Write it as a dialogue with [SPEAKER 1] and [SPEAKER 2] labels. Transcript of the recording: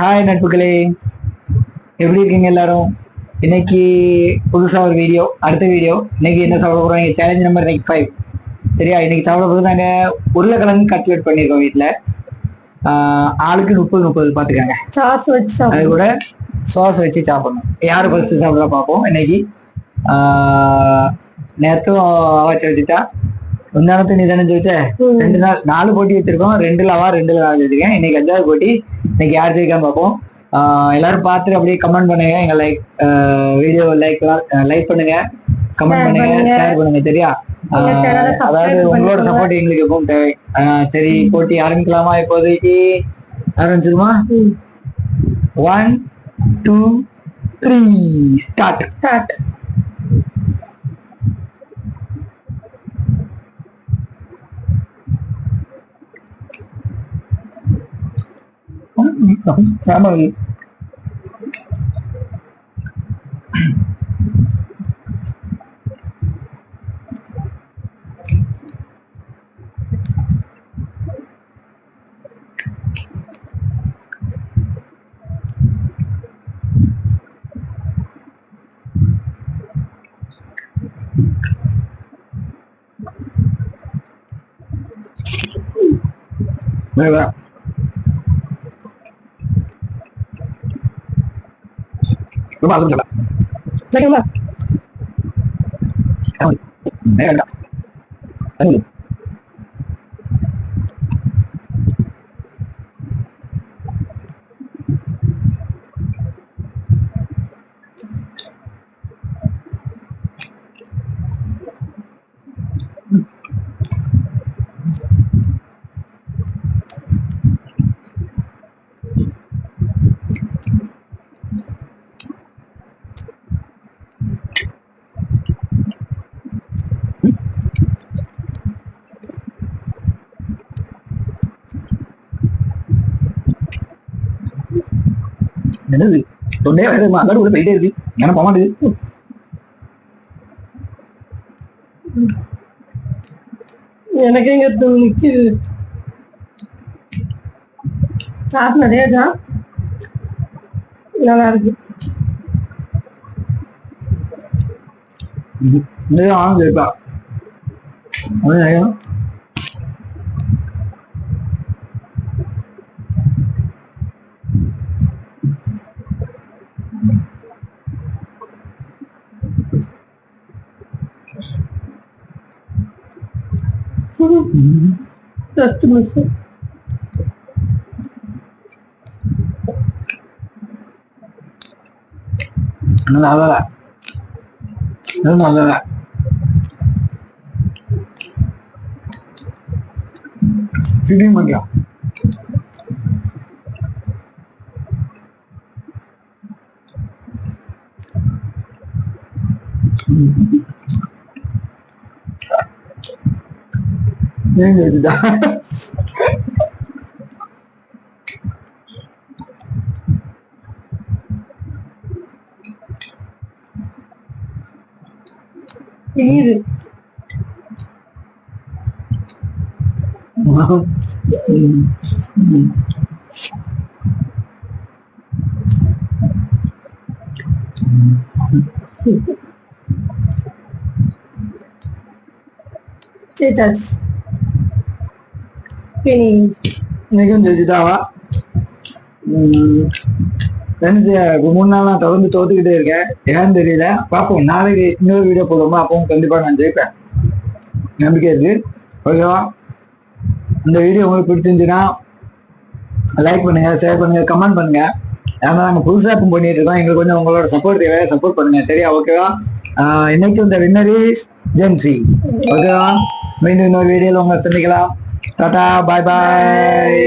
[SPEAKER 1] Hi நட்புகளே, எப்படி இருக்கீங்க எல்லாரும்? இன்னைக்கு புதுசா ஒரு வீடியோ, அடுத்த வீடியோ. இன்னைக்கு என்ன சாப்பிட போறோம்? சேலஞ்ச் நம்பர் இன்னைக்கு 5. சரியா? இன்னைக்கு சாப்பிட போகிறது நாங்கள் உருளைக்கிழங்கு கட்லெட் பண்ணியிருக்கோம் வீட்டில். ஆளுக்கு 30 பார்த்துக்காங்க.
[SPEAKER 2] சாஸ் வச்சு
[SPEAKER 1] அது கூட சாஸ் வச்சு சாப்பிடணும். யார் ஃபர்ஸ்ட் சாப்பிட பார்ப்போம். இன்னைக்கு நேரத்தும் அவச்சு வச்சுட்டா முந்தானத்து நீ தானே வச்ச. 2 நாள் 4 போட்டி வச்சிருக்கோம். 2ல அவா 2ல நான் வச்சிருக்கேன். இன்னைக்கு 5வது போட்டி. இன்னைக்கு யார் ஜெயிக்காம பார்ப்போம். எல்லாரும் பார்த்துட்டு அப்படியே கமெண்ட் பண்ணுங்க. எங்க வீடியோ லைக் பண்ணுங்க, கமெண்ட் பண்ணுங்க, ஷேர் பண்ணுங்க. சரியா? அதாவது உங்களோட சப்போர்ட் எங்களுக்கு எப்பவும் தேவை. சரி, போட்டி ஆரம்பிக்கலாமா? இப்போதைக்கு ஆரம்பிச்சிருமா? 1 2 3 start. Cảm ơn. Đây bạn. Đúng không? Đúng không? Đâu? Đấy anh gặp. Anh gì? என்னது தொண்டே வேணுமா? அதான் உள்ள போயிட்டே இருக்கு. ஏன்னா போக மாட்டேங்குது.
[SPEAKER 2] எனக்கு எங்க நிக்குது. சாஸ் நிறைய தான் நல்லா இருக்கு.
[SPEAKER 1] ஆனது இருக்கா?
[SPEAKER 2] Just miss it.
[SPEAKER 1] நல்லா சீட்டிங் பண்ணியா? நீங்க வச்சுட்டா
[SPEAKER 2] இது சேச்சாச்சு.
[SPEAKER 1] இன்னைக்கும் ஜெயிச்சுட்டாவா? 3 நாள் நான் தொடர்ந்து தோத்துக்கிட்டே இருக்கேன். ஏன்னு தெரியல. பார்ப்போம். நாளைக்கு இன்னொரு வீடியோ போடுவோமா? அப்பவும் கண்டிப்பா நான் ஜெயிப்பேன், நம்பிக்கை இருக்கு. ஓகேவா? இந்த வீடியோ உங்களுக்கு பிடிச்சிருந்துச்சுன்னா லைக் பண்ணுங்க, ஷேர் பண்ணுங்க, கமெண்ட் பண்ணுங்க. ஏன்னா நாங்கள் புதுசாக இப்போ பண்ணிட்டு இருக்கோம். எங்களுக்கு கொஞ்சம் உங்களோட சப்போர்ட் தேவை. சப்போர்ட் பண்ணுங்க. சரியா? ஓகேவா? இன்னைக்கு இந்த வின்னர் இஸ் ஜென்சி. ஓகேவா? மீண்டும் இன்னொரு வீடியோவில் உங்களை சந்திக்கலாம். டாடா, பாய் பாய்.